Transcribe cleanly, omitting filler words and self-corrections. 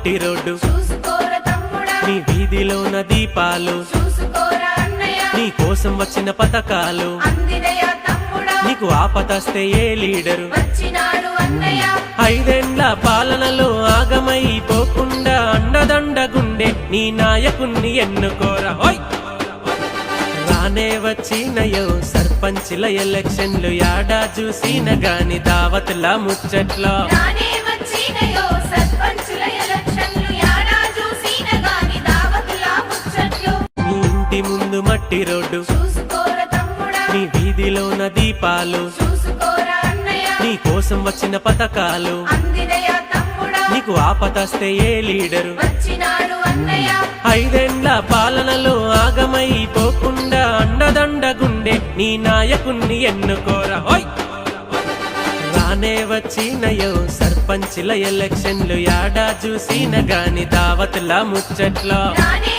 మట్టి రోడ్డు చూసుకోరా తమ్ముడా నీ వీధిలోన దీపాలు చూసుకోరా అన్నయ్య నీ కోసం వచ్చిన పథకాలు అందినయా తమ్ముడా నీకు ఆపదస్తే ఏ లీడరు వచ్చినాడు అన్నయ్య 5 ఏళ్ల పాలనలో ఆగమైపోకుండా అండదండగుండే నీ నాయకుణ్ణి ఎన్నుకోరా హోయ్ రానే వచ్చినయో సర్పంచ్ల ఎలక్షన్లు యాడా చూసిన గాని దావతుల ముచ్చట్లో రానే వచ్చినయో సర్పంచుల ఎలక్షన్లు యాడా చూసిన గాని దావతుల ముచ్చట్లు నీ ఇంటి ముందు మట్టి రోడ్డు చూసుకోరా తమ్ముడా నీ వీధిలోన దీపాలు చూసుకోరా అన్నయ్య నీ కోసం వచ్చిన పథకాలు అందినయా తమ్ముడా నీకు ఆపదస్తే ఏ లీడరు వచ్చినాడు అన్నయ్య 5 ఏళ్ల పాలనలో ఆగమైపోకుండా అండదండగుండే నీ నాయకుణ్ణి ఎన్నుకోరా హోయ్ రానే వచ్చినయో సర్పంచ్ల ఎలక్షన్లు యాడా చూసిన గాని దావతుల ముచ్చట్లో రానే